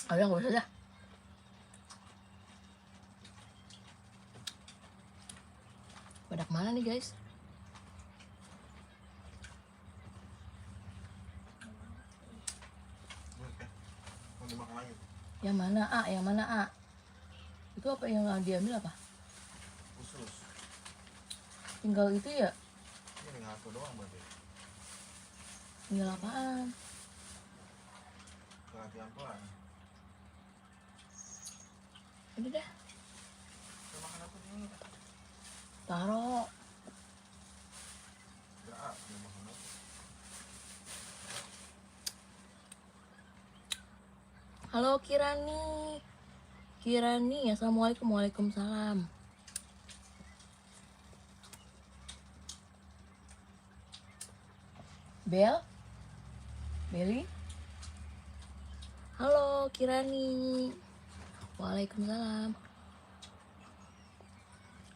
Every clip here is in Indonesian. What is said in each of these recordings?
Ayo nggak usah dah. Badak mana nih guys? Mau dimakan lagi. Yang mana A? Yang mana A? Itu apa yang diambil apa? Khusus. Tinggal itu ya? Ini ngaku doang berarti. Tinggal apaan? Latihan pelan. Udah dah. Kita makan apa nih? Taruh. Enggak, dia makan apa? Halo Kirani. Kirani, assalamualaikum. Waalaikumsalam. Bel? Beli? Halo Kirani. Waalaikumsalam.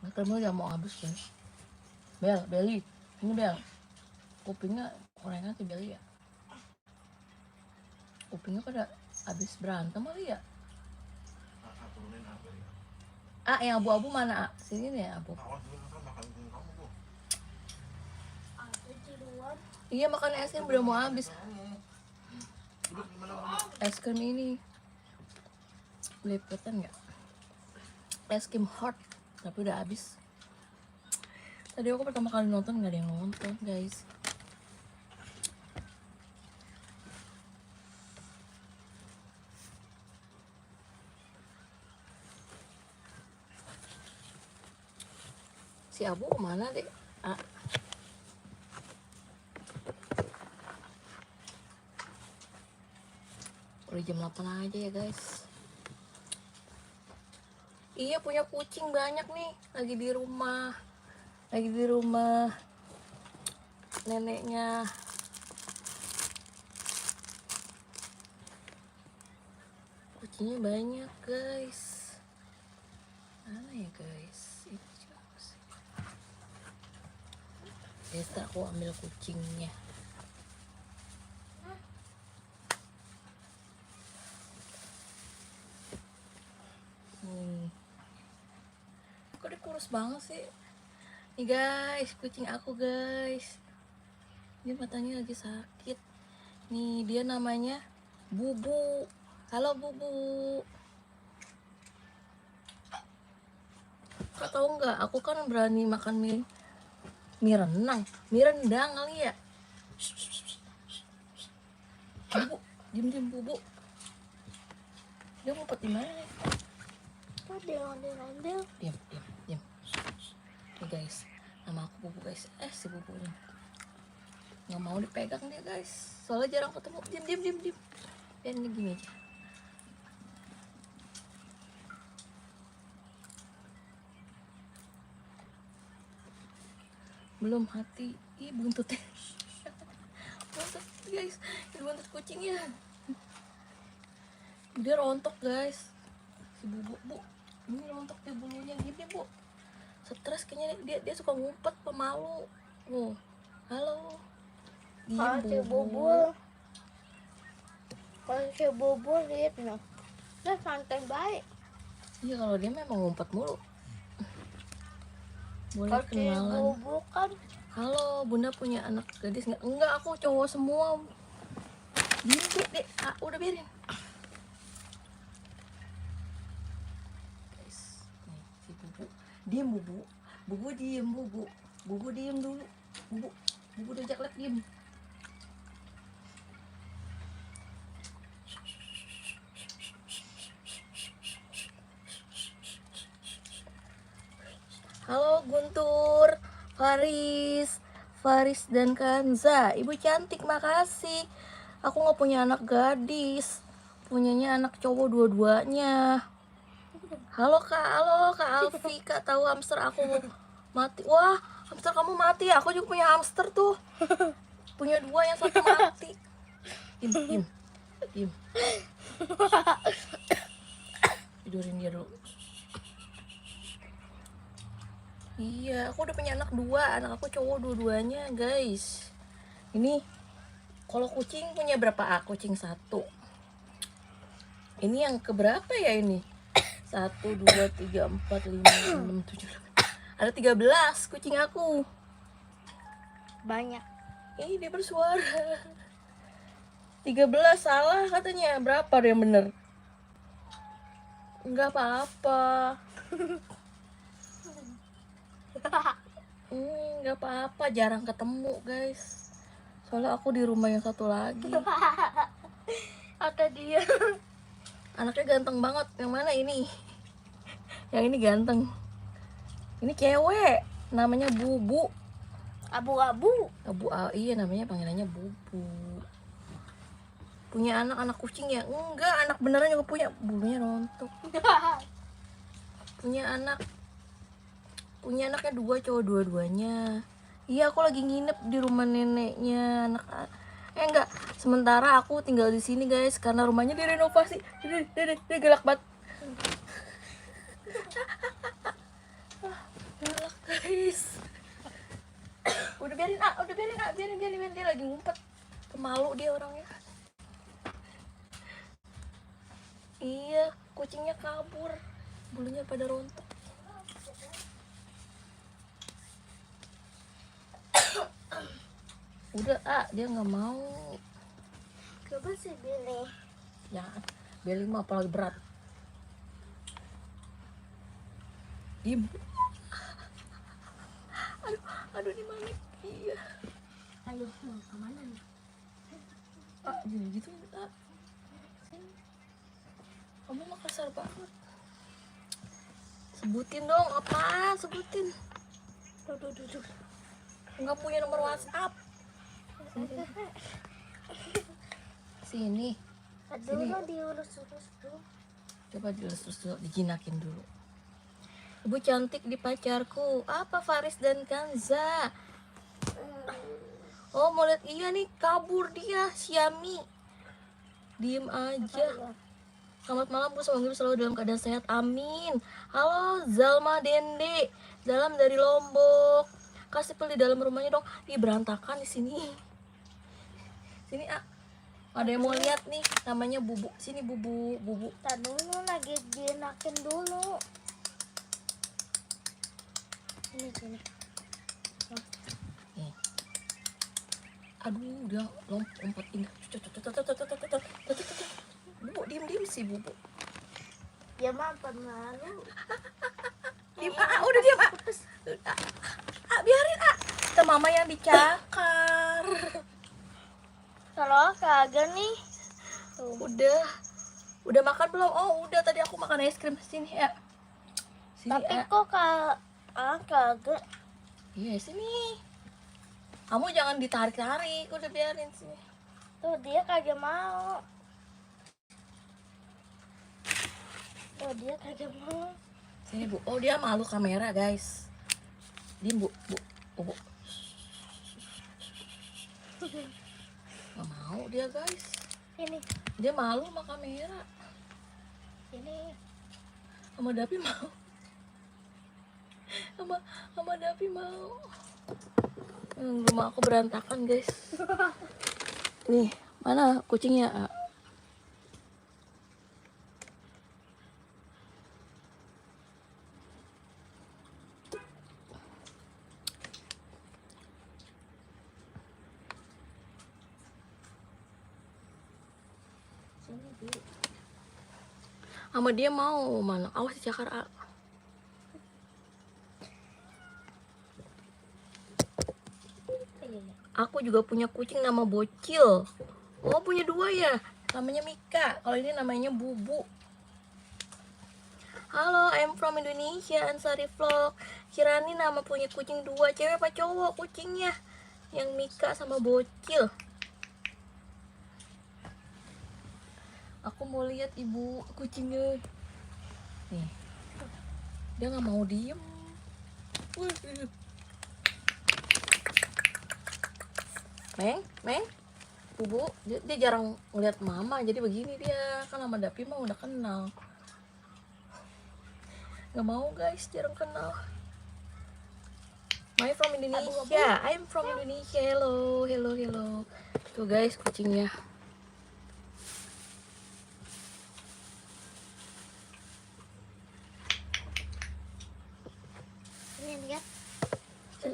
Makanmu udah mau habis guys. Bel, Beli. Ini Bel. Kupingnya korengan ke Beli ya? Kupingnya pada habis berantem kali ya? Turunin apa ya? Ah, yang abu-abu mana? Ah? Sini nih abu. Awas dulu kan makan kamu tuh. Iya, makan es krim udah mau habis. Duduk di mana? Es krim ini belepotan nggak? Es krim hot, tapi udah habis. Tadi aku pertama kali nonton nggak ada yang nonton guys. Si Abu kemana deh? Ah. Udah jam 8 aja ya guys. Iya, punya kucing banyak nih. Lagi di rumah neneknya. Kucingnya banyak guys. Mana ya guys? Itu siapa sih? Desta, aku ambil kucingnya. Kok dia kurus banget sih? Nih guys, kucing aku guys. Dia matanya lagi sakit. Nih, dia namanya Bubu. Halo Bubu. Kau tahu nggak? Aku kan berani makan mie rendang kali ya. Bubu, diem Bubu. Dia ngumpet di mana nih? Ondel-ondel. Diam. Nih guys, nama aku Bubu guys. Si Bubunya nggak mau dipegang dia guys. Soalnya jarang ketemu. Diam. Dan ini gini aja. Belum hati. Ih, buntutnya. Buntut guys. Ini buntut kucingnya. Dia rontok guys. Si Bubu, Bu. Ini rontok dia bulunya gini, Bu. Stres kayaknya dia suka ngumpet, pemalu. Halo. Kalau si Bubul, lihat no, dia santai baik. Iya, kalau dia memang ngumpet mulu. Boleh Kalau si kenalan. Bubul kan, Halo, Bunda punya anak gadis nggak? Enggak, aku cowok semua. Dek. Udah biarin. Guys, nih si Bubu. Diam Bubu. Bubu diem Bubu. Bubu diem dulu. Bubu diajak lihat diem. Halo Guntur, Faris dan Kanza. Ibu cantik, makasih. Aku nggak punya anak gadis, punyanya anak cowok dua-duanya. Halo Kak Alfi, Kak tahu hamster aku mati. Wah, hamster kamu mati ya? Aku juga punya hamster tuh. Punya 2, yang 1 mati. Diam. Tidurin dia dulu. Iya, aku udah punya anak 2, anak aku cowok dua-duanya guys. Ini kalau kucing punya berapa? Kucing 1. Ini yang keberapa ya ini? 1, 2, 3, 4, 5, 6, 7, 8. Ada 13 kucing aku. Banyak. Ih, dia bersuara. 13 salah katanya. Berapa yang bener? Enggak apa-apa. Enggak apa-apa, jarang ketemu guys. Soalnya aku di rumah yang satu lagi. Ada dia. Anaknya ganteng banget. Yang mana ini? Yang ini ganteng. Ini cewek. Namanya Bubu. Abu-abu. Iya namanya panggilannya Bubu. Punya anak kucing ya? Enggak, anak beneran juga punya. Bulunya rontok. Punya anaknya 2 cowok dua-duanya. Iya, aku lagi nginep di rumah neneknya enggak, sementara aku tinggal di sini guys karena rumahnya direnovasi. Dia galak banget. Galak guys. Udah biarin biarin dia lagi ngumpet. Pemalu dia orangnya. Iya, kucingnya kabur. Bulunya pada rontok. Udah, dia nggak mau. Coba sih Billy. Ya, Beli mah apalagi berat. Diem. Aduh di mana? Iya. Ayo, mau kemana nih? Gini gitu. Kamu mah kasar banget. Sebutin dong apa? Sebutin. Duh. Nggak punya nomor WhatsApp. Sini. Aduh, diurus-urus tuh. Coba dilus dulu, dijinakin dulu. Ibu cantik di pacarku. Apa Faris dan Kanza? Oh, mau lihat? Iya nih, kabur dia, Syami. Diem aja. Selamat malam Bu, semoga selalu dalam keadaan sehat. Amin. Halo, Zalma Dende. Dalam dari Lombok. Kasih pel di dalam rumahnya dong. Ih, berantakan di sini. Sini, ada yang mau lihat nih, namanya Bubu. Sini Bubu. Tadi dulu lagi dienakin dulu. Ini sini. Nih. Aduh, dia lompat indah. Bubu, diem sih Bubu. Ya mampet malu. Diem, udah diem, biarin, Kita mama yang dicakar. Kalau kagak nih. Udah makan belum? Oh, udah, tadi aku makan es krim. Sini ya. Sini, Tapi kok kagak. Iya, sini. Kamu jangan ditarik-tarik, udah biarin sini. Tuh dia kagak mau. Sini Bu. Oh, dia malu kamera guys. Diem Bu. Bu. Gak mau dia guys. Ini. Dia malu sama kamera. Ini. Sama Dapi mau. Sama Dapi mau. Rumah aku berantakan guys. Nih, mana kucingnya? Sama dia mau mana? Awas dicakar. Aku juga punya kucing nama Bocil. Oh, punya 2 ya? Namanya Mika. Kalau ini namanya Bubu. Halo, I'm from Indonesia, Ansari Vlog. Kirani nama punya kucing 2. Cewek apa cowok kucingnya? Yang Mika sama Bocil. Aku mau lihat ibu kucingnya. Nih. Dia nggak mau diem. Meng, Bubu, dia jarang ngeliat mama, jadi begini dia. Kan sama Dapi mah udah kenal. Nggak mau guys, jarang kenal. I'm from Indonesia. I'm from Indonesia. Hello. Tuh guys kucingnya.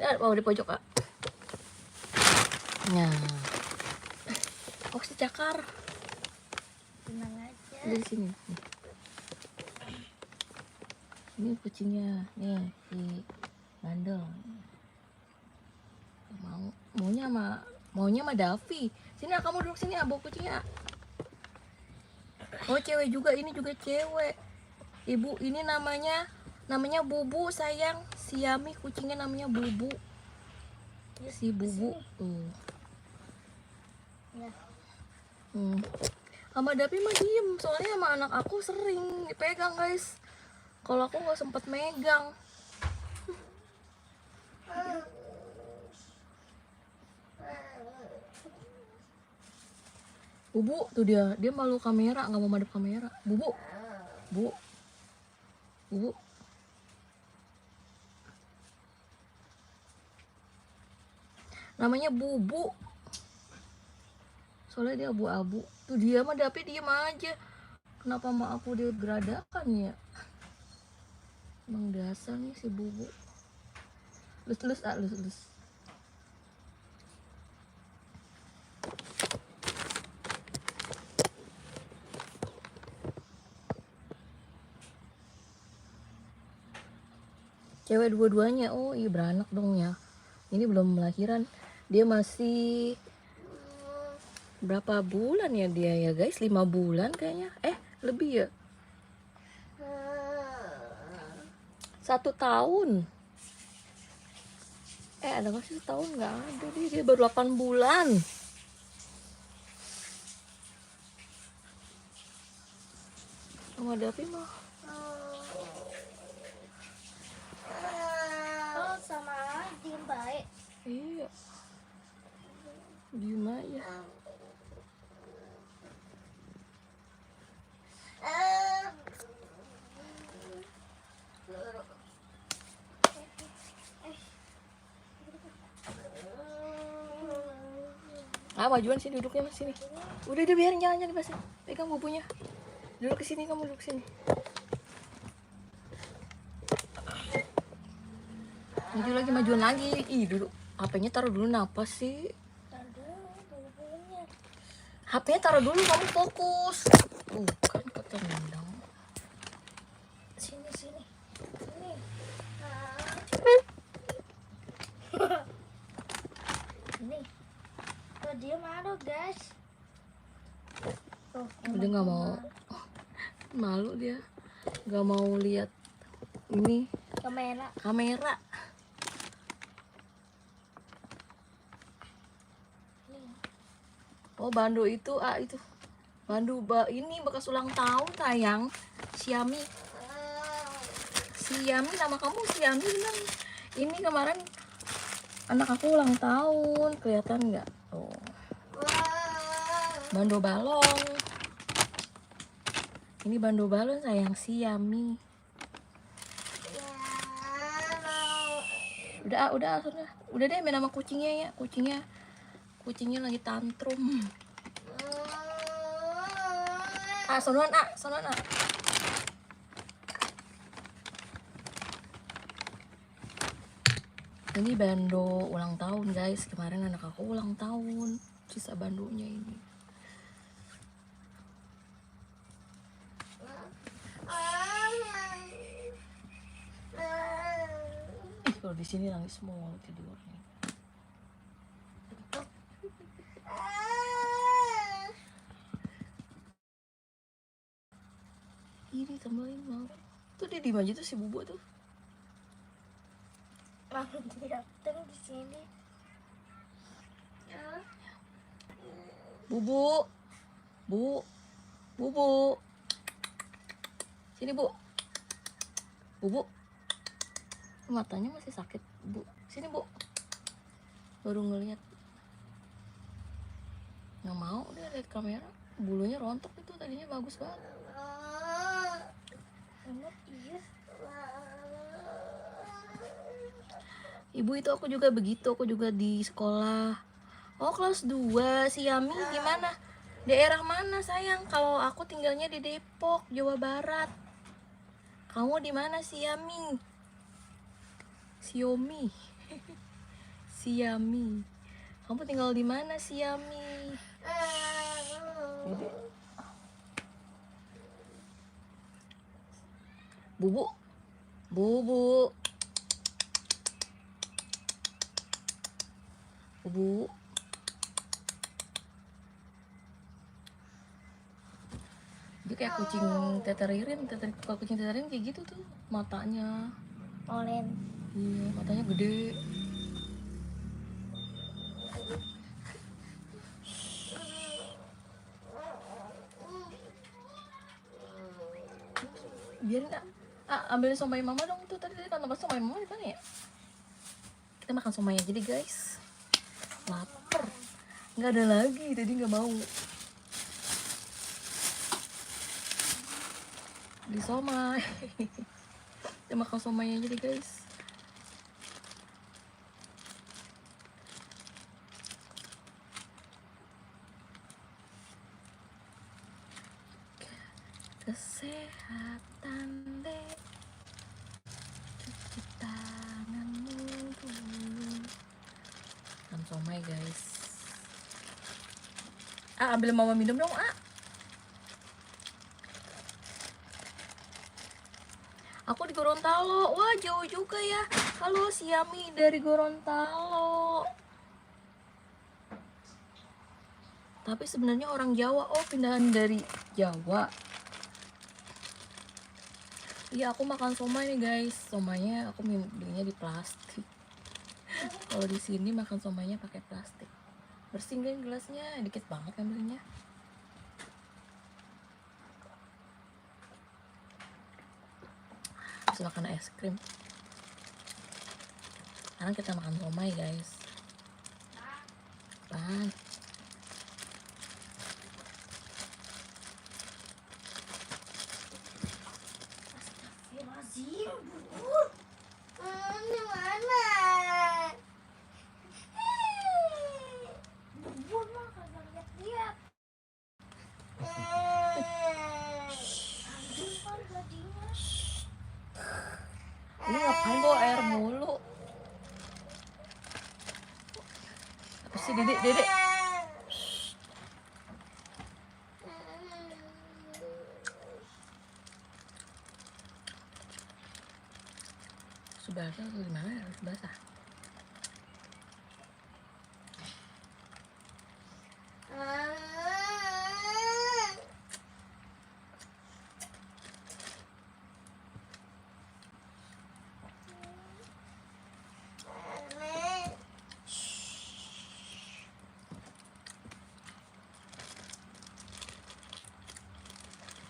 Oh, di pojok, Kak. Nah. Oh, si cakar. Tenang aja. Dari sini. Nih. Ini kucingnya. Nih, si bandel. Maunya sama Davi. Sini, kamu duduk sini, bawa kucingnya. Oh, cewek juga, ini juga cewek. Ibu, ini namanya Bubu, sayang. Si Yami kucingnya namanya Bubu. Si Bubu. Ya. Sama Davi mah diem, soalnya sama anak aku sering dipegang, guys. Kalau aku nggak sempet megang. Bubu, tuh dia malu kamera, nggak mau madep kamera. Bubu, Bubu. Namanya Bubu. Soalnya dia abu-abu. Tuh dia mah Davi diem aja. Kenapa sama aku dia geradakan ya? Emang dasar nih si Bubu. Lus. Cewek dua-duanya. Oh iya, beranak dong ya. Ini belum melahiran. Dia masih berapa bulan ya dia ya, guys? 5 bulan kayaknya. Lebih ya. 1 tahun. Ada nggak sih 1 tahun? Nggak ada, dia baru 8 bulan. Sama Davi mah Oh, sama diem baik. iya, diem aja. Majuan sini, duduknya sini. Udah biarin, jangan dipasin. Pegang bubunya. Duduk ke sini, kamu duduk sini. Majuan lagi. Ih, duduk. HP-nya taruh dulu, napa sih? HP-nya taruh dulu, kamu fokus. Kan ketendang. Sini. Sini. Ini. Tuh dia malu, guys. Tuh, Dia nggak mau. Malu dia. Nggak mau lihat ini kamera. Oh, Bando itu, itu. Bandu ini bekas ulang tahun, sayang. Si Yami, nama kamu si Yami bilang. Ini kemarin anak aku ulang tahun, kelihatan nggak? Oh, Bando balong. Ini Bando balon, sayang, si Yami. Udah deh, main sama kucingnya ya. Kucingnya lagi tantrum. Sonoan. Ini Bando ulang tahun, guys. Kemarin anak aku ulang tahun. Sisa Bandonya ini. Kalau di sini nangis semua tidurnya. Ini tambahin mau. Tuh dia diem aja tuh si Bubu tuh. Langsung datang di sini. Bubu. Sini, Bu. Bubu. Matanya masih sakit, Bu. Sini, Bu. Baru ngeliat. Nggak mau dia lihat kamera. Bulunya rontok itu, tadinya bagus banget. Iya. Ibu itu aku juga begitu, aku juga di sekolah. Oh, kelas 2. Si Yami gimana? Daerah mana, sayang? Kalau aku tinggalnya di Depok, Jawa Barat. Kamu di mana, si Yami? Xiaomi. si Yami. Kamu tinggal di mana si Yami? Dede. Bubu. Bubu. Bubu. Dia kayak kucing teteririn, kalau kucing teteririn kayak gitu tuh matanya. Olen. Iya, matanya gede. Biarin ambilin somai mama dong tuh tadi kata pas somai mama di mana ya? Kita makan somai aja deh guys. Lapar. Nggak ada lagi, tadi nggak mau. Di somai. Kita makan somai aja deh guys. Kesehatan deh, cuci tanganmu dulu. Makan somai guys. Ambil mama minum dong Aku di Gorontalo. Wah, jauh juga ya. Halo si Yami dari Gorontalo. Tapi sebenarnya orang Jawa. Oh, pindahan dari Jawa. Iya, aku makan somai nih guys. Somainya aku belinya di plastik. Kalau di sini makan somainya pakai plastik. Bersihin kan gelasnya, dikit banget kan belinya. Terus makan es krim. Sekarang kita makan somai guys. Apaan? Ini mana? Bubur mah kagak lihat-lihat. Kan jadinya. Lu ngapain bawa air mulu? Apa sih dedek? Subasa atau gimana ya? Subasa.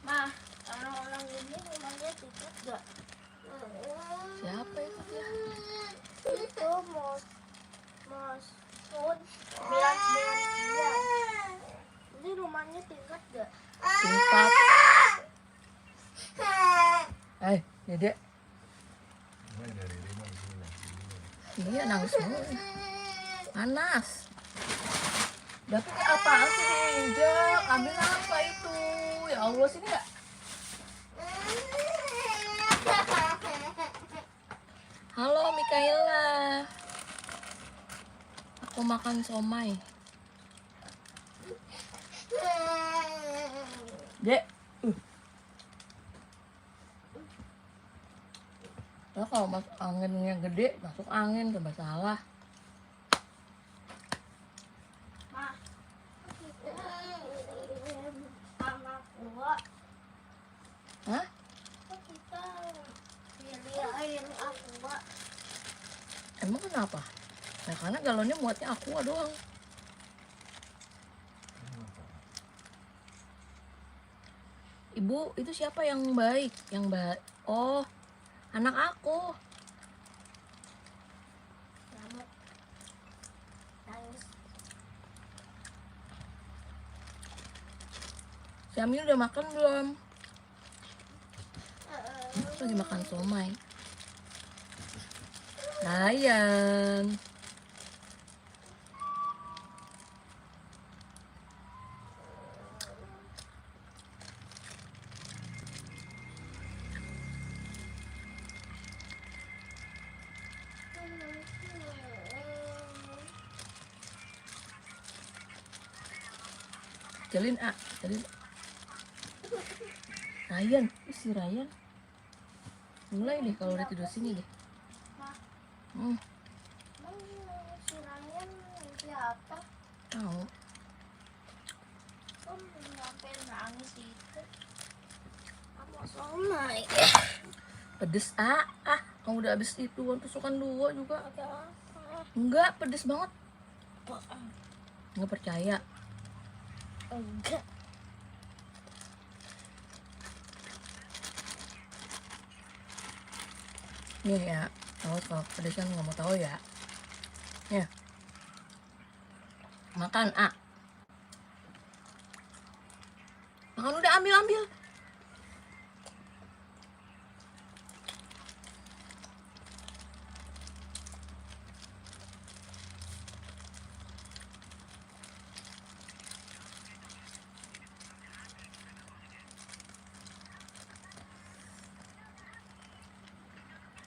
Mah, orang-orang ini rumahnya tutup gak? Siapa itu dia? Itu Mas Sun 999. Ini rumahnya tingkat gak? Tingkat. Dedek. Main dari rumah di sini. Iya, nangis mulu. Panas. Dapat apaan sih diinjak? Ambil apa itu? Ya Allah, sini nggak? Halo Mikaela. Aku makan somai. Dek. Nah, kalau masuk anginnya gede, masuk angin coba salah. Mah, anak gua. Hah? Kok kita pilih air aqua? Emang kenapa? Nah, karena galonnya muatnya aqua doang. Ibu, itu siapa yang baik? Yang baik? Oh, anak aku. Nyamuk. Nangis. Si Amin udah makan belum? Lagi makan somai. Sayang. Celin A, celin. Ryan, si Ryan. Mulai deh kalau udah tidur sini deh. Emang si Ryan siapa? Tahu. Kok sampai nangis itu? Kamu somai. Pedes kamu udah habis itu tusukan 2 juga. Ada apa? Enggak, pedes banget. Apaan? Nggak percaya. Enggak. Nih ya, tahu kalau pedesnya nggak mau tahu ya. Ya, makan makan udah, ambil.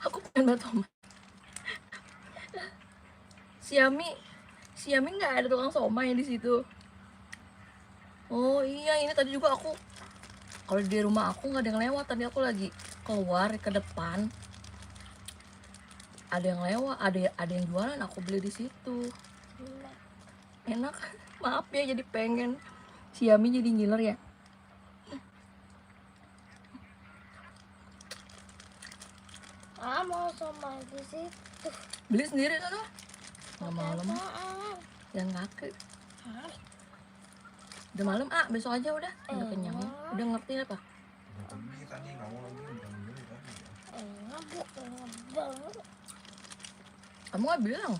Aku pengen banget somai. Siami nggak ada tukang somai di situ. Oh iya, ini tadi juga aku, kalau di rumah aku nggak ada yang lewat. Tadi aku lagi keluar ke depan, ada yang lewat, ada yang jualan, aku beli di situ. Enak. Maaf ya, jadi pengen. Siami jadi ngiler ya. Mau somai di situ. Beli sendiri kan? Nggak malam, Apaan? jangan kaki. Hah? Udah malam besok aja udah kenyang ya. Udah ngerti apa? Udah pergi tadi, nggak mau lagi bilang beli tadi ya. Enak banget. Kamu nggak bilang?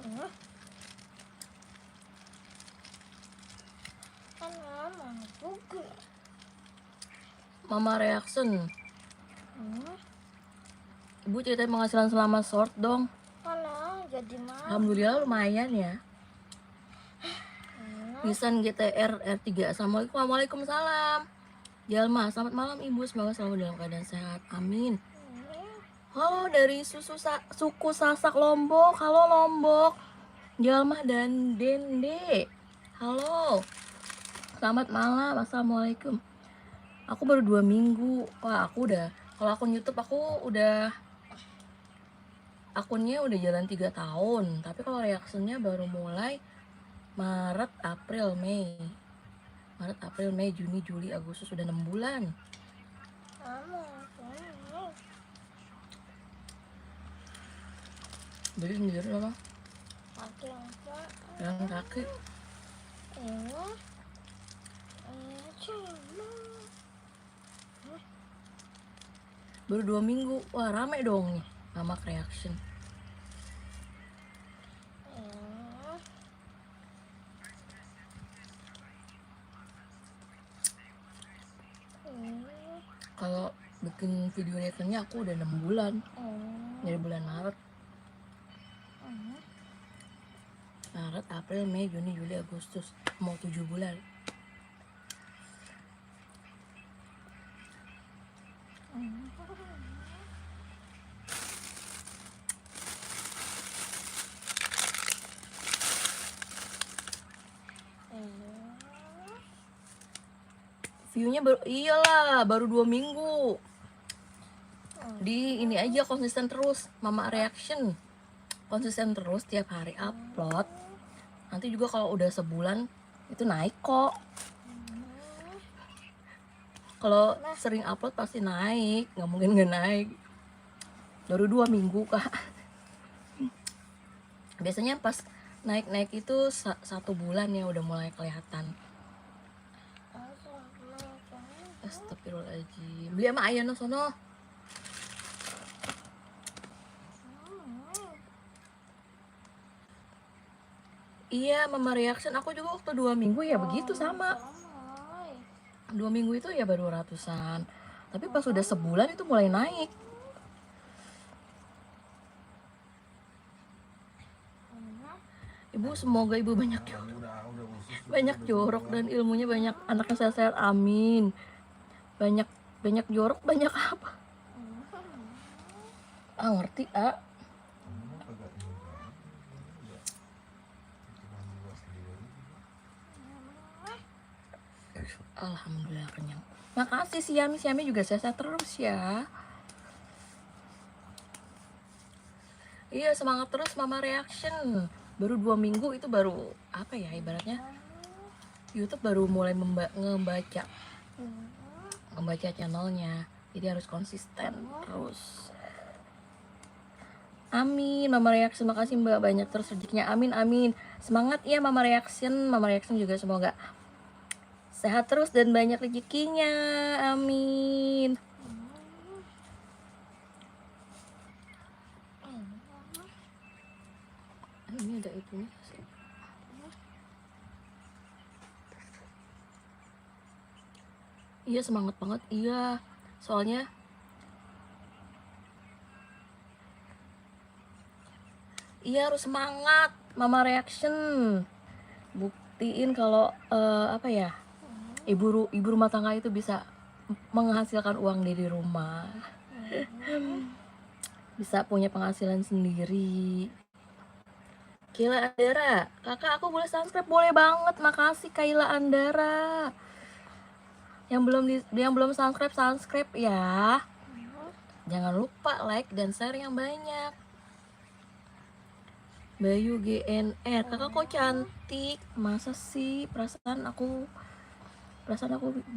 Hah? Kan mama juga. Mama reaction. Hah? Ibu ceritain penghasilan selama short dong. Mana jadi mama? Alhamdulillah lumayan ya. Nissan GTR R3. Assalamualaikum. Waalaikumsalam. Jalma, selamat malam ibu, semoga selalu dalam keadaan sehat, amin. Halo dari suku Sasak Lombok. Halo Lombok. Jalma dan Dende. Halo. Selamat malam. Assalamualaikum. Aku baru 2 minggu. Wah, aku udah, kalau akun YouTube aku udah, akunnya udah jalan 3 tahun. Tapi kalau reactionnya baru mulai Maret, April, Mei, Juni, Juli, Agustus, sudah 6 bulan. Beli sendiri loh, Pakai apa? jalan kaki. Cuma. Cuma. Baru 2 minggu. Wah, rame dong nih Mama reaction. Kalau bikin video reactionnya aku udah 6 bulan. Dari bulan Maret, April, Mei, Juni, Juli, Agustus, mau 7 bulan. Viewnya baru, iyalah baru 2 minggu. Di ini aja konsisten terus, Mama reaction konsisten terus, tiap hari upload. Nanti juga kalau udah sebulan itu naik kok. Kalau sering upload pasti naik, nggak mungkin nggak naik. Baru 2 minggu kak. Biasanya pas naik itu 1 bulan ya udah mulai kelihatan. Astagfirullahaladzim. Beli sama ayah no sono. Iya, Mama reaction aku juga waktu 2 minggu ya begitu sama. 2 minggu itu ya baru ratusan. Tapi pas udah sebulan itu mulai naik. Ibu, semoga ibu banyak jorok dan ilmunya banyak, anaknya sehat-sehat, amin. Banyak jorok, banyak apa? Ngerti Alhamdulillah kenyang. Makasih Siami juga sehat terus ya. Iya semangat terus Mama Reaction. Baru 2 minggu itu baru apa ya ibaratnya YouTube baru mulai ngebaca channelnya. Jadi harus konsisten terus. Amin Mama Reaction, makasih Mbak, banyak terus rezekinya. Amin amin. Semangat ya Mama Reaction juga semoga sehat terus dan banyak rezekinya. Amin. Ini ada itunya sih. Iya semangat banget, iya. Soalnya iya harus semangat Mama Reaction. Buktiin kalau apa ya? Ibu rumah tangga itu bisa menghasilkan uang dari rumah. Bisa punya penghasilan sendiri. Kaila Andara, kakak aku boleh subscribe? Boleh banget, makasih Kaila Andara. Yang belum subscribe ya. Jangan lupa like dan share yang banyak. Bayu GNR, kakak kok cantik. Masa sih, perasaan aku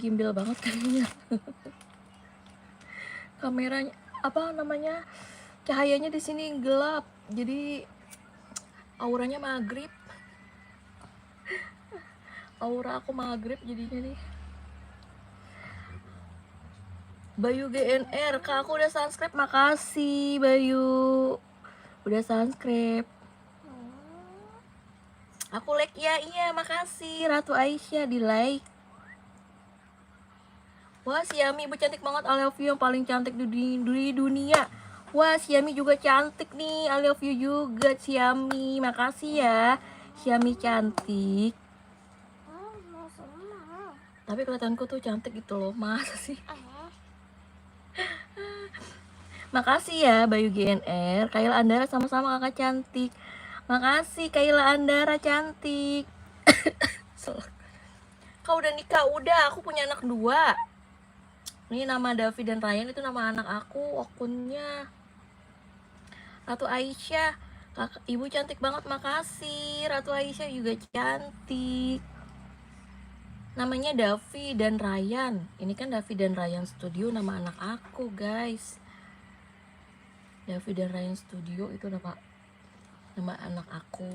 gimbal banget kayaknya. Kameranya apa namanya? Cahayanya di sini gelap. Jadi auranya maghrib. Aura aku maghrib jadinya nih. Bayu GNR, kak aku udah subscribe, makasih Bayu. Udah subscribe. Aku like ya, iya makasih Ratu Aisyah di like. Wah Siami ibu cantik banget, I love you, yang paling cantik di dunia. Wah Siami juga cantik nih, I love you juga Siami, makasih ya Siami cantik. Tapi kelihatanku tuh cantik gitu loh, masa sih? Makasih ya Bayu GNR, Kaila Andara sama-sama kakak cantik. Makasih Kaila Andara cantik. Kau udah nikah? Udah, aku punya anak 2. Ini nama Davi dan Ryan, itu nama anak aku, akunnya. Ratu Aisyah, kakak, ibu cantik banget, makasih. Ratu Aisyah juga cantik. Namanya Davi dan Ryan. Ini kan Davi dan Ryan Studio, nama anak aku guys. Davi dan Ryan Studio itu nama anak aku.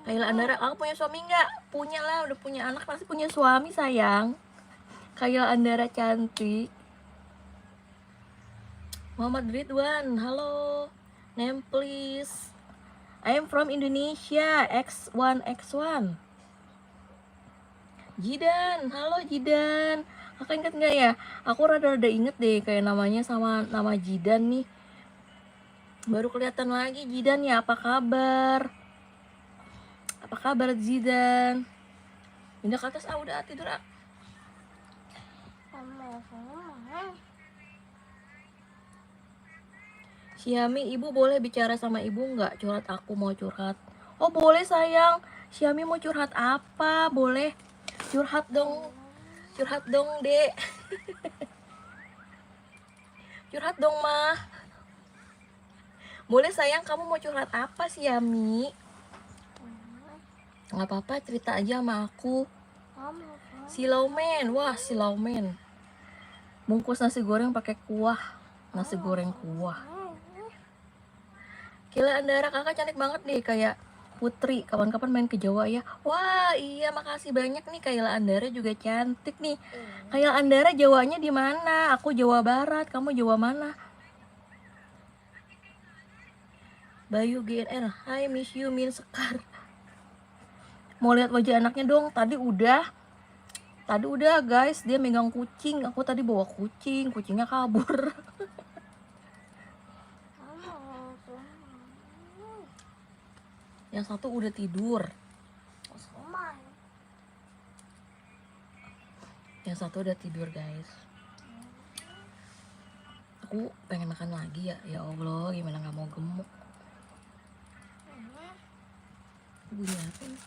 Kaila Andara, aku punya suami nggak? Punya lah, udah punya anak pasti punya suami sayang. Kaila Andara cantik. Muhammad Ridwan, halo. Name please. I am from Indonesia, X1. Jidan, halo Jidan. Kakak inget nggak ya? Aku rada-rada inget deh kayak namanya sama nama Jidan nih. Baru kelihatan lagi Jidan ya, apa kabar? Apa kabar Zidan? Pindah ke atas, udah tidur ah. Siami, ibu boleh bicara sama ibu nggak? Curhat, aku mau curhat. Oh boleh sayang. Siami mau curhat apa? Boleh. Curhat dong dek. Curhat dong mah. Boleh sayang, kamu mau curhat apa Siami? Nggak apa-apa, cerita aja sama aku. Silaumen, wah silaumen. Bungkus nasi goreng pakai kuah, nasi goreng kuah. Kaila Andara, kakak cantik banget deh kayak Putri. Kapan-kapan main ke Jawa ya. Wah iya, makasih banyak nih. Kaila Andara juga cantik nih. Kaila Andara Jawanya di mana? Aku Jawa Barat, kamu Jawa mana? Bayu GNR, hai miss you Min Sekar. Mau lihat wajah anaknya dong. Tadi udah guys, dia megang kucing. Aku tadi bawa kucingnya kabur. Yang satu udah tidur. Yang satu udah tidur guys. Aku pengen makan lagi ya. Ya Allah, gimana gak mau gemuk. Bunyi apa nih?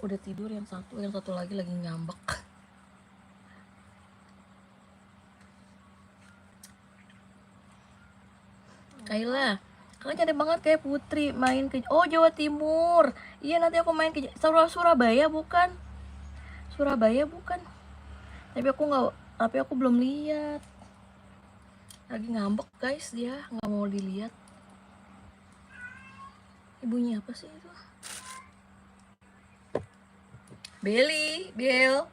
Udah tidur yang satu lagi ngambek. Kayla, kalian cantik banget kayak Putri main ke Jawa Timur. Iya, nanti aku main ke Surabaya bukan? Surabaya bukan? Tapi aku belum lihat. Lagi ngambek guys, dia nggak mau dilihat. Ibunya apa sih itu? Bel.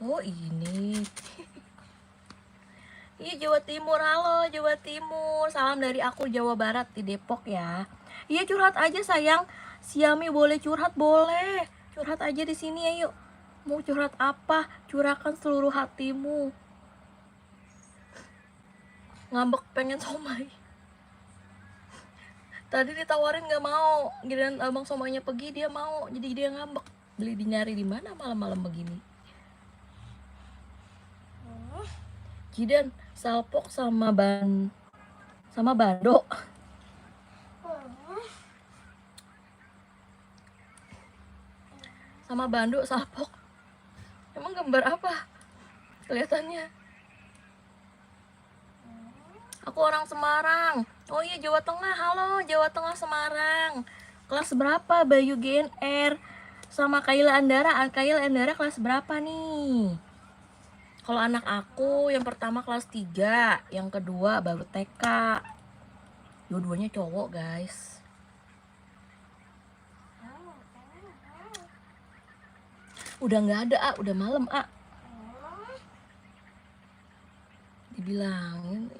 Oh ini. Iya Jawa Timur, halo Jawa Timur. Salam dari aku Jawa Barat di Depok ya. Iya curhat aja sayang. Siami boleh curhat boleh. Curhat aja di sini ayo. Mau curhat apa? Curahkan seluruh hatimu. Ngambek pengen somai. Tadi ditawarin nggak mau. Giliran abang somainya pergi dia mau. Jadi dia ngambek. Beli dinyari di mana malam-malam begini? Jidan, salpok sama bando. Sama bando salpok. Emang gambar apa? Kelihatannya. Aku orang Semarang. Oh iya Jawa Tengah. Halo Jawa Tengah Semarang. Kelas berapa Bayu GNR? Sama Kayla Andara. Kayla Andara kelas berapa nih? Kalau anak aku yang pertama kelas 3, yang kedua baru TK. Dua-duanya cowok guys. Udah nggak ada udah malam Dibilangin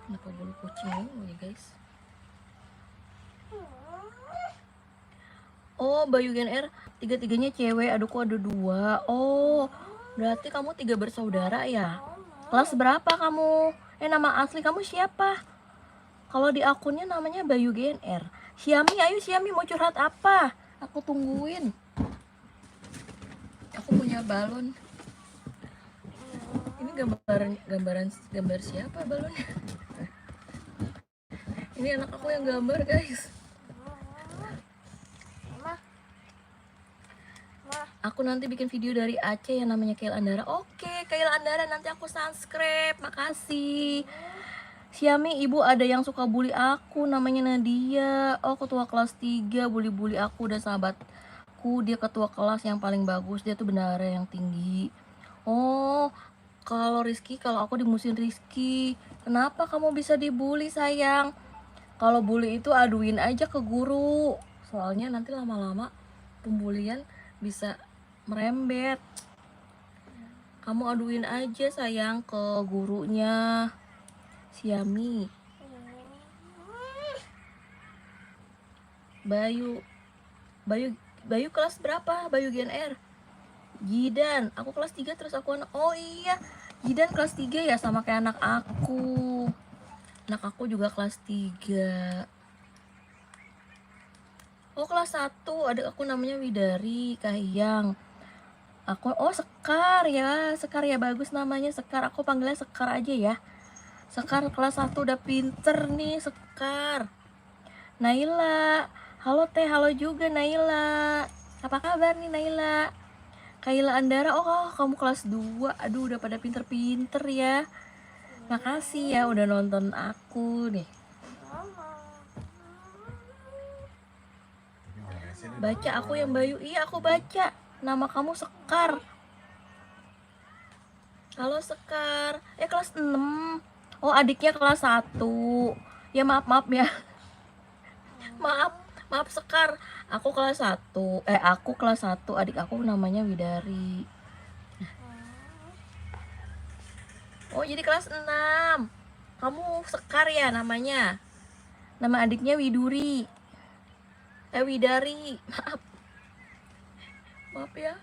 kenapa bulu kucing ya guys. Oh Bayu GNR 3-3-nya cewek, adukku ada 2. Oh berarti kamu 3 bersaudara ya. Kelas berapa kamu? Nama asli kamu siapa? Kalau di akunnya namanya Bayu GNR. Siami, ayo Siami mau curhat apa? Aku tungguin. Aku punya balon. Ini gambar siapa balonnya? Ini anak aku yang gambar guys. Aku nanti bikin video dari Aceh yang namanya Kayla Andara. Oke, Kayla Andara nanti aku subscribe. Makasih. Siami, ibu ada yang suka bully aku namanya Nadia. Oh, ketua kelas 3 bully aku dan sahabatku. Dia ketua kelas yang paling bagus. Dia tuh bendahara yang tinggi. Oh, kalau aku dimusuhin Rizky. Kenapa kamu bisa dibully sayang? Kalau bully itu aduin aja ke guru. Soalnya nanti lama-lama pembulian bisa merembet. Kamu aduin aja sayang ke gurunya. Siami. Bayu kelas berapa? Bayu GNR. Jidan, aku kelas 3 terus aku oh iya, Jidan kelas 3 ya sama kayak anak aku. Anak aku juga kelas 3. Oh kelas 1, adik aku namanya Widari Kahiyang. Aku Sekar ya bagus namanya Sekar. Aku panggilnya Sekar aja ya. Sekar kelas 1 udah pinter nih Sekar. Naila, halo Teh, halo juga Naila. Apa kabar nih Naila? Kayla Andara, oh kamu kelas 2. Aduh udah pada pinter-pinter ya. Makasih ya udah nonton aku nih. Baca aku yang Bayu. Iya aku baca. Nama kamu Sekar. Halo Sekar. Kelas 6. Oh adiknya kelas 1. Ya maaf ya. Maaf Sekar. Aku kelas 1. Aku kelas 1, adik aku namanya Widari. Oh jadi kelas 6. Kamu Sekar ya namanya. Nama adiknya Widuri. Widari. Maaf ya.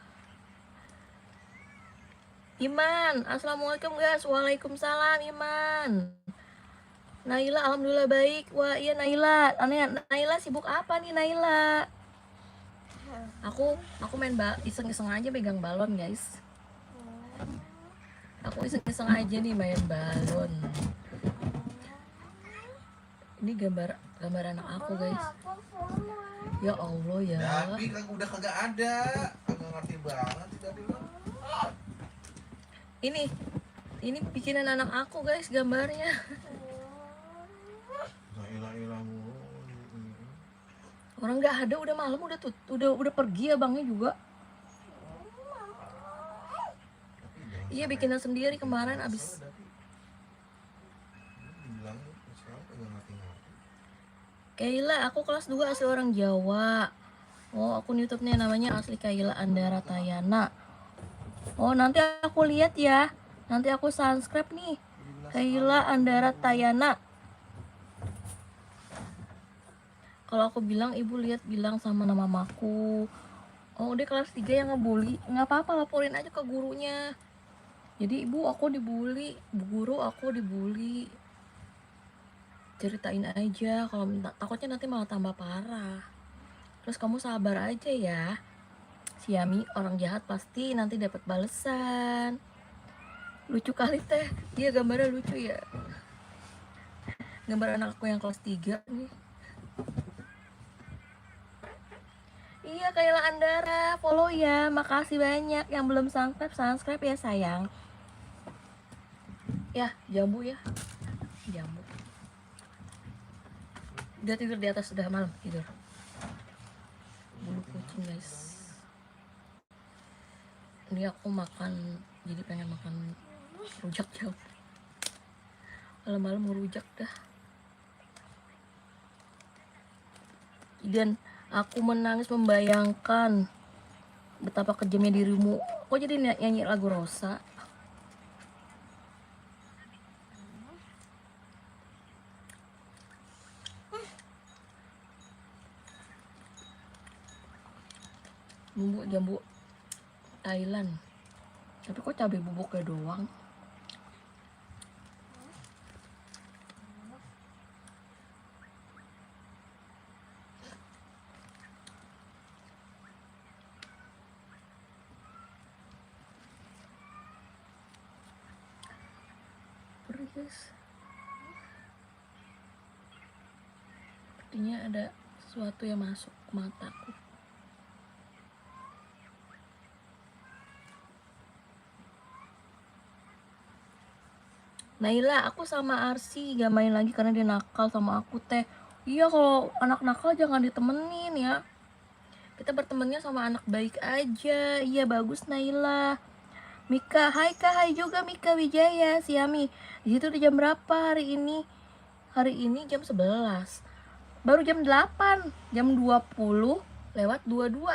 Iman, assalamualaikum guys. Waalaikumsalam Iman. Naila, alhamdulillah baik. Wah iya Naila. Naila sibuk apa nih Naila? Aku main iseng-iseng aja pegang balon guys. Aku iseng-iseng aja nih main balon. Ini gambar anak aku guys. Ya Allah ya. Tapi kan udah kagak ada. Kagak ngerti banget tidak bilang. Ini bikinan anak aku guys gambarnya. Ilah mulu. Orang nggak ada, udah malam, udah pergi abangnya juga. Iya bikinan sendiri kemarin abis. Kaila, aku kelas 2 asli orang Jawa. Oh, akun YouTube-nya namanya asli Kaila Andara Tayana. Oh, nanti aku lihat ya. Nanti aku subscribe nih. Kaila Andara Tayana. Kalau aku bilang, ibu lihat bilang sama nama mamaku. Oh, dia kelas 3 yang ngebully. Nggak apa-apa, laporin aja ke gurunya. Jadi ibu, aku dibully. Bu guru, aku dibully. Ceritain aja, kalau takutnya nanti malah tambah parah. Terus kamu sabar aja ya. Si Yami orang jahat pasti nanti dapat balesan. Lucu kali teh, dia gambarnya lucu ya. Gambar anak aku yang kelas 3 nih. Iya Kayla Andara, follow ya. Makasih banyak yang belum subscribe ya sayang. Ya, jambu ya. Jambu. Udah tidur di atas, sudah malam tidur. Bulu kucing guys. Ini aku makan, jadi pengen makan rujak jambu. Malam-malam mau rujak dah. Dan aku menangis membayangkan betapa kejamnya dirimu. Kok jadi nyanyi lagu Rosa? Bumbu jambu Thailand. Tapi kok cabai bubuknya doang? Perih guys. Sepertinya ada sesuatu yang masuk ke mataku. Naila, aku sama Arsi gak main lagi karena dia nakal sama aku teh. Iya, kalau anak nakal jangan ditemenin ya. Kita bertemannya sama anak baik aja. Iya bagus Naila. Mika, hai Kak, hai juga Mika Wijaya, Siami. Di situ udah jam berapa hari ini? Hari ini jam 11. Baru jam 8, jam 20 lewat 22.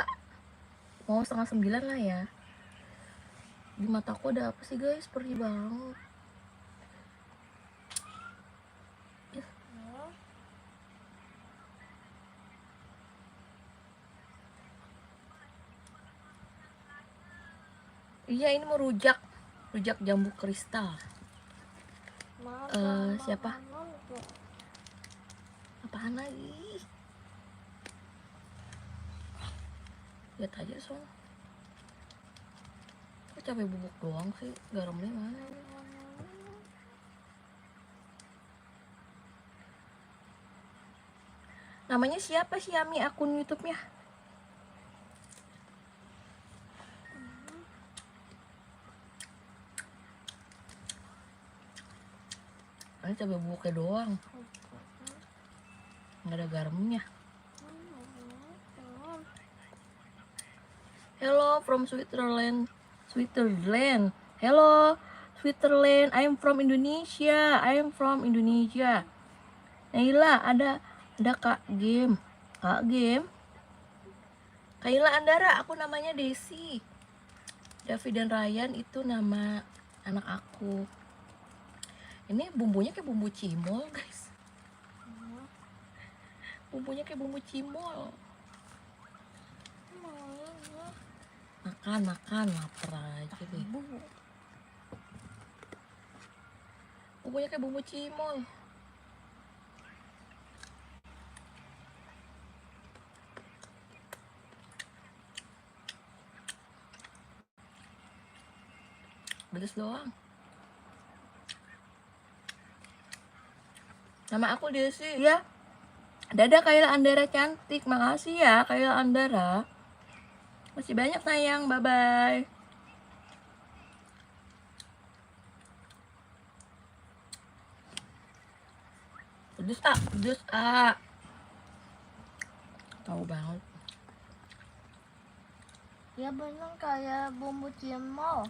Mau setengah 9 lah ya. Di mataku ada apa sih guys? Perih banget. Iya ini mau rujak jambu kristal. Siapa? Apaan lagi? Lihat aja soalnya. Kok cabai bubuk doang sih? Garamnya mana? Namanya siapa sih Yami akun YouTube-nya? Ini cabai bubuknya doang. Nggak ada garamnya. Hello from Switzerland. Hello Switzerland. I'm from Indonesia. Naila, ada Kak Game. Kaila Andara, aku namanya Desi. Davi dan Ryan itu nama anak aku. Ini bumbunya kayak bumbu cimol guys. Bumbunya kayak bumbu cimol. Makan, lapar aja deh. Bumbunya kayak bumbu cimol. Pedes doang. Nama aku Desi ya. Dadah Kayla Andara cantik. Makasih ya Kayla Andara. Masih banyak sayang. Bye-bye. Pedes ah, pedes ah. Tahu banget. Ya bener kayak bumbu cimol.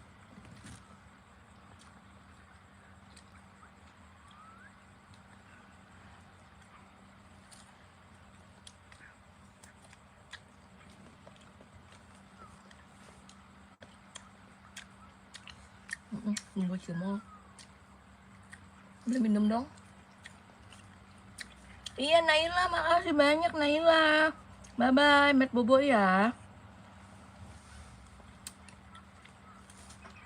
Bumbu cimol. Beli minum dong. Iya Naila, makasih banyak Naila. Bye bye, Met Bobo ya.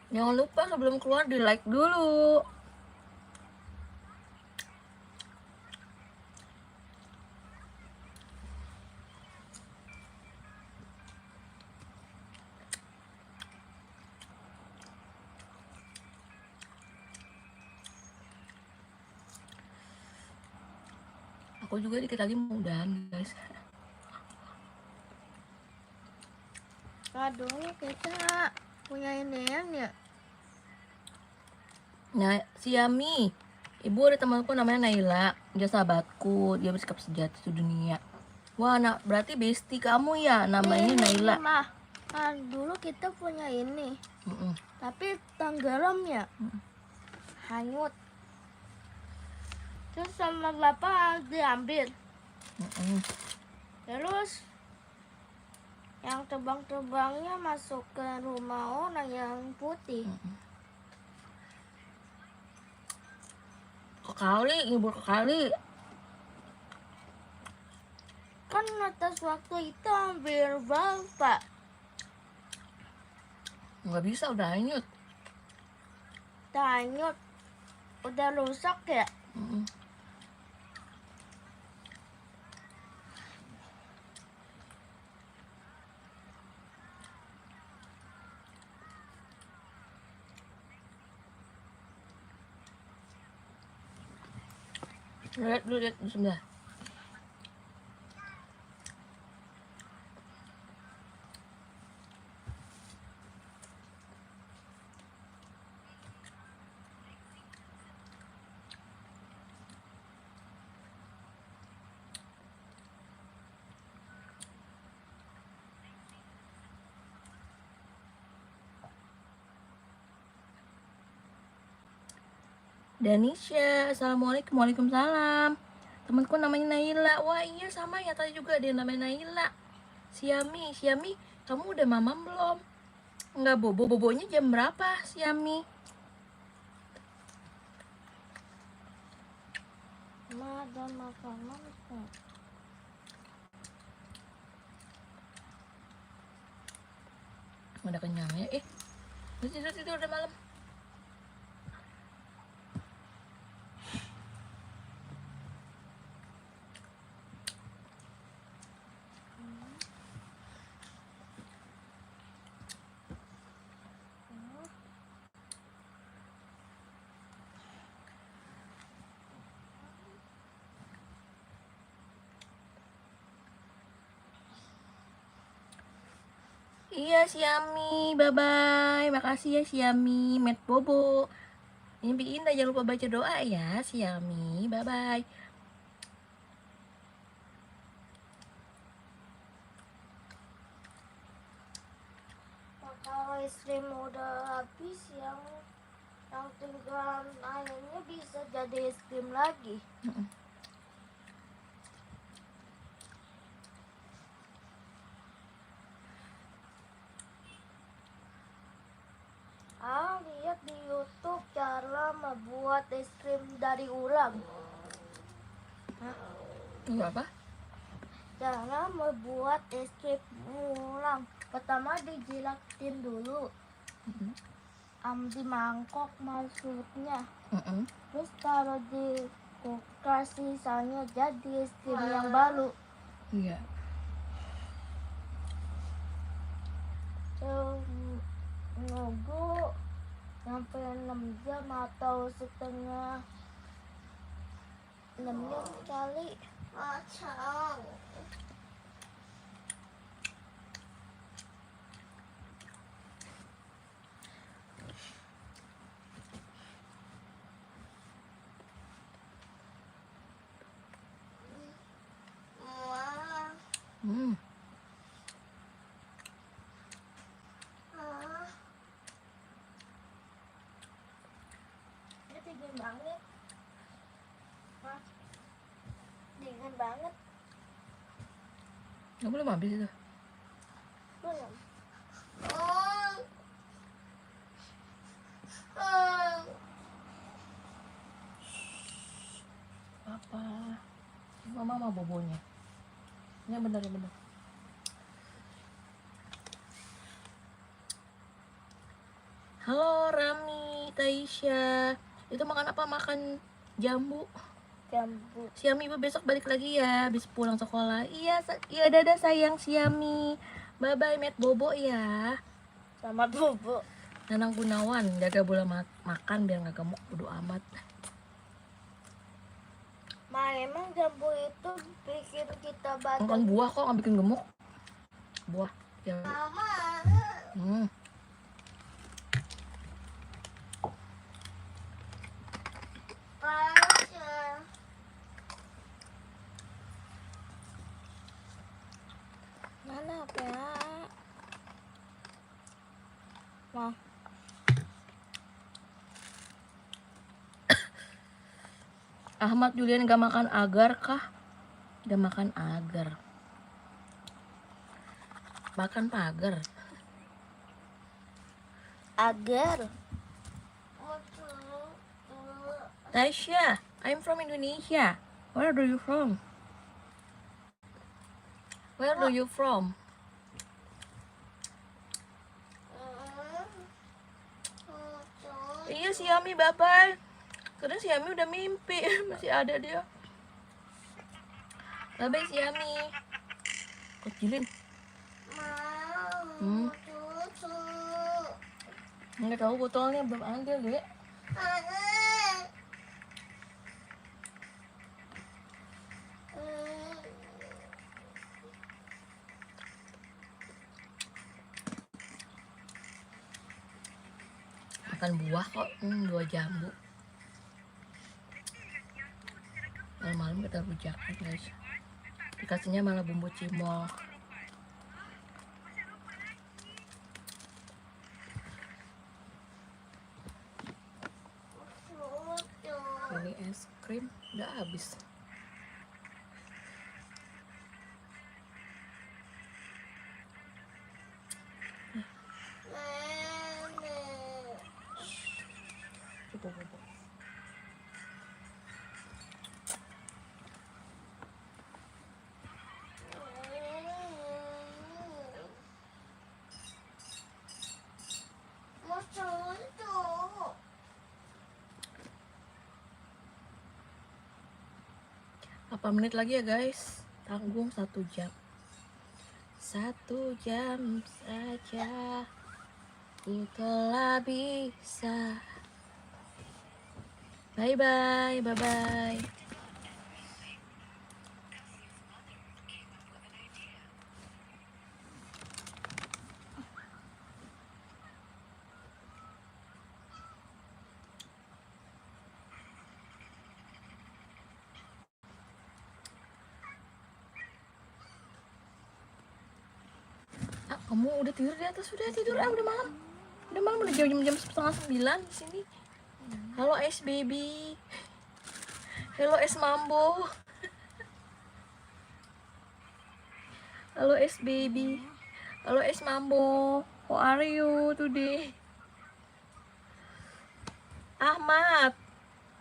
Jangan lupa sebelum keluar di like dulu. Aku juga dikit lagi mau udahan guys. Nah dulu kita punya ini ya. Nah, si Yami, ibu ada temanku namanya Naila. Dia sahabatku, dia bersikap sejati sedunia. Wah, nah berarti bestie kamu ya, namanya Ini, Naila. Mah. Nah, dulu kita punya ini. Mm-mm. Tapi tenggelam ya. Hanyut. Terus sama bapak diambil. Mm-mm. Terus yang terbang-terbangnya masuk ke rumah orang yang putih. Ke kali, ngibur ke kali. Kan atas waktu itu ambil bapak. Nggak bisa, udah hanyut. Hanyut. Udah rusak ya. Mm-mm. Lihat dulu, lihat sebelah. Danisha, assalamualaikum, waalaikumsalam. Temanku namanya Naila. Wah iya sama ya, tadi juga dia namanya Naila. Siami, Siami, kamu udah mamam belum? Enggak bobo, bobonya jam berapa Siami? Ma ada makanan kok. Udah kenyang ya? Tidur udah malam. Iya Siami, bye bye. Makasih ya Siami, Met Bobo. Mimpi indah, jangan lupa baca doa ya Siami, bye bye. Kalau es krim udah habis yang tinggal airnya bisa jadi es krim lagi. Lihat di YouTube cara membuat es krim dari ulang. Enggak apa? Cara membuat es krim ulang. Pertama dijilatin dulu. Di mangkok maksudnya. Terus taruh di kulkas, sisanya jadi es krim yang baru. Iya. Nunggu sampai 6 jam atau setengah 6 jam kali Acang. Wah. Hmm. Ah. Ini dingin banget. Wah. Dingin banget. Nggak belum habis itu. Belum. Oh. Oh. Apa? Mama bobonya. Ini bener. Halo Rami, Taisha. Itu makan apa? Makan jambu. Jambu. Siami besok balik lagi ya, habis pulang sekolah. Iya, iya dadah sayang Siami. Bye bye Met Bobo ya. Sama bobo. Nanang Gunawan, jaga bola makan biar nggak gemuk, bodo amat. Ma, emang jambu itu bikin kita Makan badan. buah kok nggak bikin gemuk. Buah. Ya. Mama. Hmm. Panas. Mana apa ya? Ma. Ahmad Julian gak makan agar kah? Gak makan agar. Makan pagar. Agar. Tasya, I'm from Indonesia. Where do you from? Where do you from? Iya Siami, bye-bye. Karena Siami udah mimpi, masih ada dia. Bye-bye Siami. Kecilin. Mau susu. Nggak tahu botolnya belum ada, Dek. Makan buah kok, 2 jambu. Malam-malam kita rujakan guys. Dikasihnya malah bumbu cimol. Ini es krim udah habis. Coba. Mau susu. Apa menit lagi ya guys? Tanggung 1 jam. 1 jam saja ku telah bisa. Bye bye. Kamu udah tidur di atas? Sudah tidur, udah malam. Udah jam 8:30 di sini. Halo es baby. Halo es mambo. Halo es baby. Halo es mambo. How are you today? Ahmad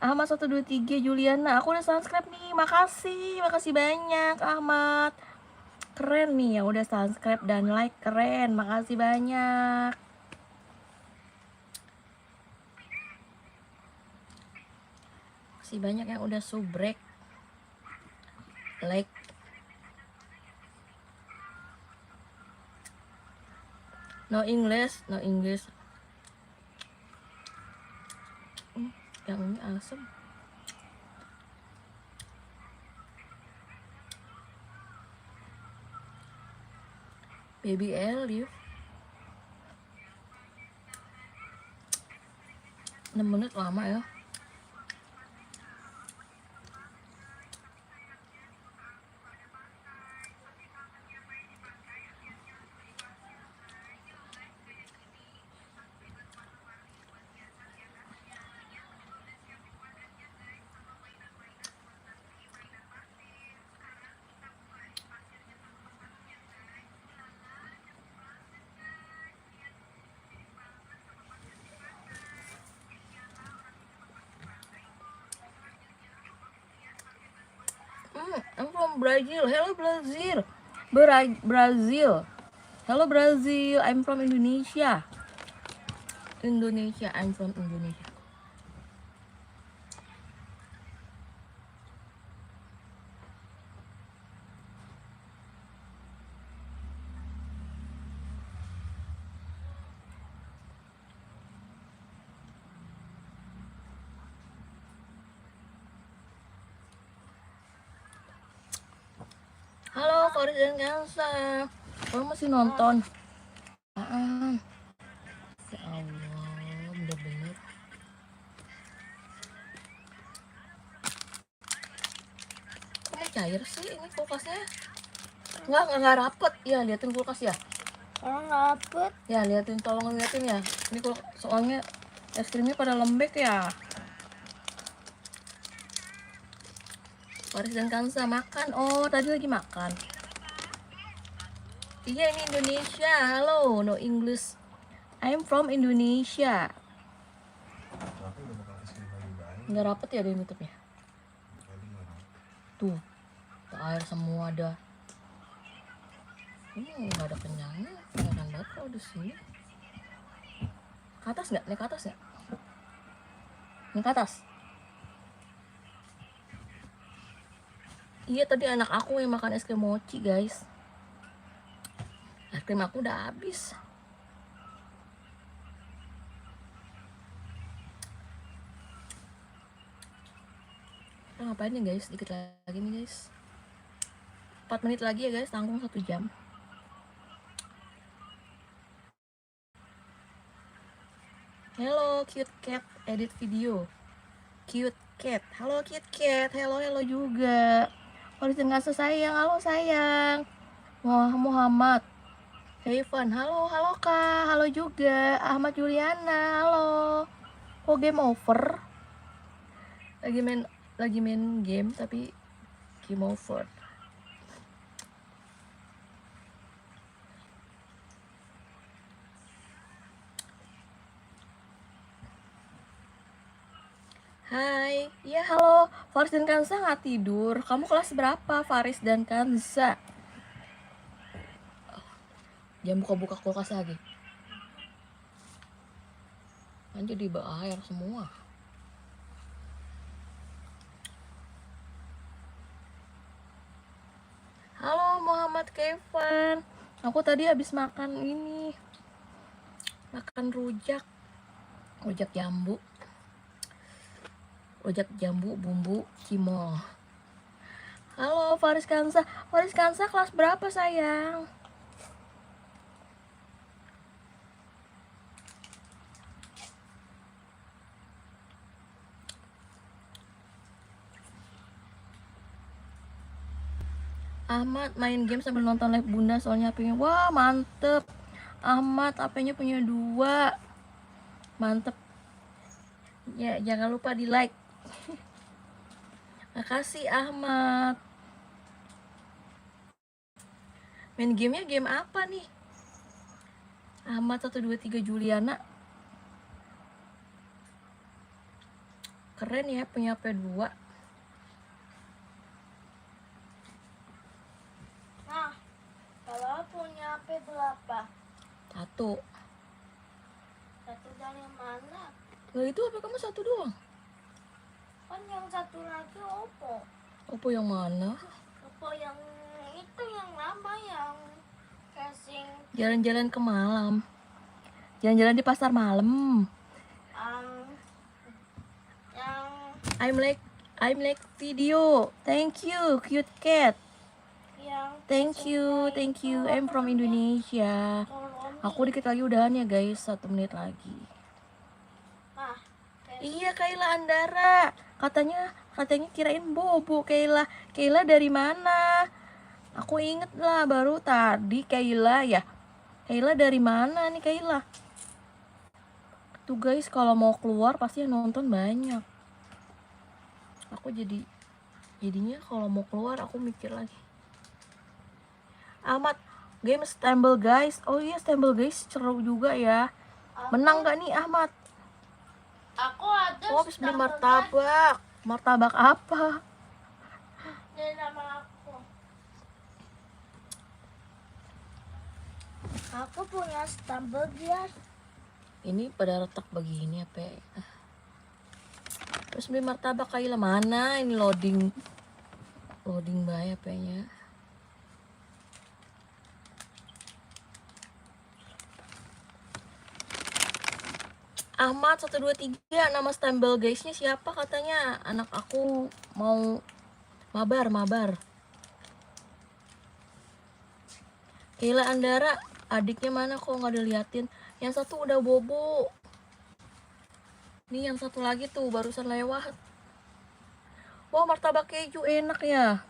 123 Juliana, aku udah subscribe nih. Makasih banyak Ahmad. Keren nih ya udah subscribe dan like, keren. Makasih banyak. Makasih banyak yang udah subrek, like. No English. Yang ini asem. Baby Elif 6 menit lama ya. I'm from Brazil. Hello Brazil. Brazil. Hello Brazil. I'm from Indonesia. Indonesia. I'm from Indonesia. Halo Faris dan Elsa. Kamu masih nonton? Apaan? Ya Allah, bener-bener. Kok cair sih ini kulkasnya? Nggak rapet. Ya, liatin kulkas ya. Orang dapet. Ya, tolong liatin ya. Ini soalnya es krimnya pada lembek ya. Faris dan Kansa makan. Oh, tadi lagi makan. Iya, ini Indonesia. Halo, no English. I'm from Indonesia. Tapi udah makan es krim lagi baik. Nggak rapet ya dia nutupnya. Tadi nggak rapet. Tuh, air semua ada. Nggak ada kenyangnya. Kenyang banget kalau di sini. Ke atas nggak? Naik ke atas nggak? Naik ke atas. Iya, tadi anak aku yang makan es krim mochi, guys. Es krim aku udah habis. Kita ngapain nih, guys? Dikit lagi nih, guys. 4 menit lagi ya, guys. Tanggung 1 jam. Hello, cute cat. Edit video. Cute cat. Halo, cute cat. Hello juga. Faris dan Kansa sayang. Halo, sayang. Muhammad. Evan. Halo Kak. Halo juga. Ahmad Juliana. Halo. Kok game over? Lagi main game tapi game over. Hai, ya halo. Faris dan Kansa nggak tidur. Kamu kelas berapa, Faris dan Kansa? Jangan buka-buka kulkas lagi. Kan jadi air semua. Halo Muhammad Kevin. Aku tadi habis makan ini. Makan rujak jambu. Rujak jambu bumbu cimol. Halo Faris Kansa. Faris Kansa kelas berapa, sayang? Ahmad main game sambil nonton live Bunda soalnya HP-nya. Wah, mantep. Ahmad HP-nya punya 2. Mantep. Ya, jangan lupa di like. Makasih Ahmad. Main gamenya game apa nih? Ahmad 123 Juliana. Keren ya punya HP 2. Nah, kalau punya HP berapa? 1. Satu dari mana? Lah itu HP kamu 1 doang. Kan yang satu lagi Oppo. Oppo yang mana? Oppo yang itu yang lama yang casing Jalan-jalan ke malam. Jalan-jalan di pasar malam. yang I'm like video. Thank you, cute cat. yang Thank you. I'm from Indonesia. Aku dikit lagi udahan ya guys, 1 menit lagi. Nah, Iya Kayla Andara. Katanya kirain Bobo. Kayla dari mana? Aku inget lah baru tadi Kayla ya. Kayla dari mana nih Kayla? Tuh guys, kalau mau keluar pasti yang nonton banyak. Aku jadinya kalau mau keluar aku mikir lagi. Ahmad, game Stumble Guys. Oh iya, Stumble Guys seru juga ya. Menang gak nih Ahmad? aku ada Oh, habis beli stumble martabak. Martabak apa? guys dari nama aku. Aku punya stumble guys. Ini pada retak begini apa ya? Terus beli martabak Kayla mana? Ini loading bahaya apanya. Ahmad 123, nama Stumble Guys-nya siapa katanya? Anak aku mau mabar. Kayla Andara, adiknya mana kok nggak diliatin? Yang satu udah bobo. Nih yang satu lagi tuh barusan lewat. Wah, martabak keju enak ya.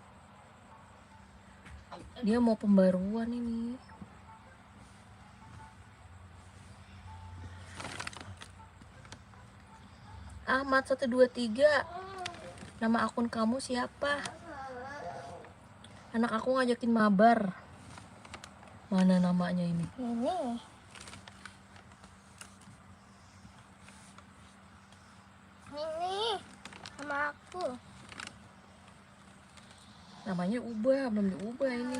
Dia mau pembaruan ini. Ahmad 123, nama akun kamu siapa? Anak aku ngajakin mabar. Mana namanya ini? Ini sama aku. Namanya ubah, belum diubah ini,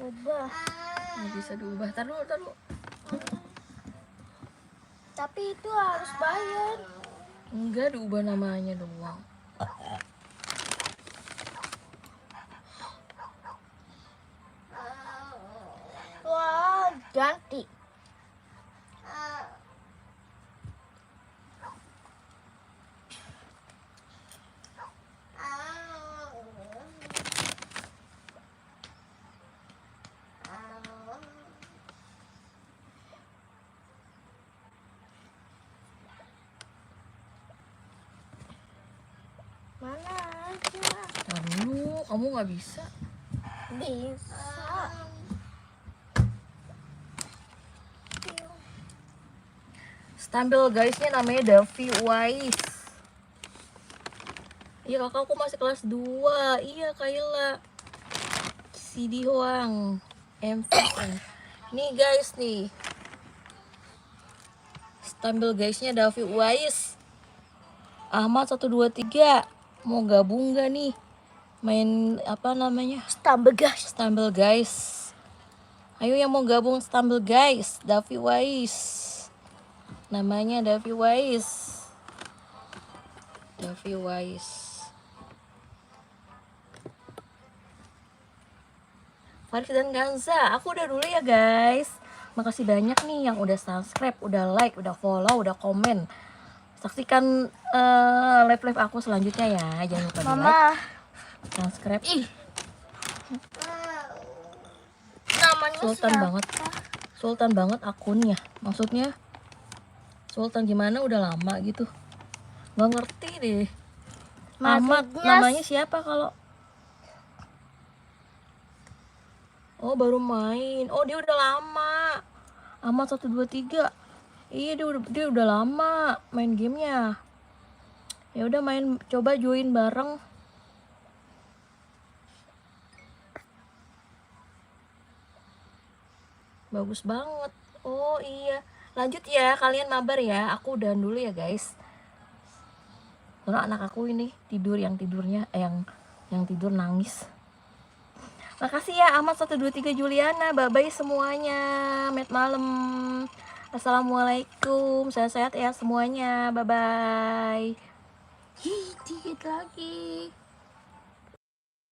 ubah. Nggak bisa diubah. Taruh. Tapi itu harus bayar. Enggak, diubah namanya doang. Wah, ganti. Mana aja? Taruh, kamu nggak bisa. Bisa. Stumble Guys-nya namanya Davi Wise. Iya, kakakku masih kelas 2. Iya, Kayla. CD Hoang. MVN. Nih guys nih. Stumble Guys-nya Davi Wise. Ahmad 123. Mau gabung gak nih? Main apa namanya? Stumble guys. Stumble Guys. Ayo yang mau gabung Stumble Guys. Davi Wise. Namanya Davi Wise. Faris dan Ganza, aku udah dulu ya guys. Makasih banyak nih yang udah subscribe, udah like, udah follow, udah komen. Saksikan live aku selanjutnya ya. Jangan lupa di like, subscribe. Namanya Sultan banget akunnya. Maksudnya Sultan gimana, udah lama gitu. Gak ngerti deh. Ahmad namanya siapa kalau? Oh, baru main. Oh, dia udah lama. Ahmad 123. Iya, dia udah lama main gamenya. Ya udah main, coba join bareng. Bagus banget. Oh iya. Lanjut ya, kalian mabar ya. Aku udahan dulu ya, guys. Karena anak aku ini tidur, yang tidur nangis. Makasih ya Ahmad 123 Juliana. Bye-bye semuanya. Met malam. Assalamualaikum. Sehat-sehat ya semuanya. Bye-bye. Dikit lagi.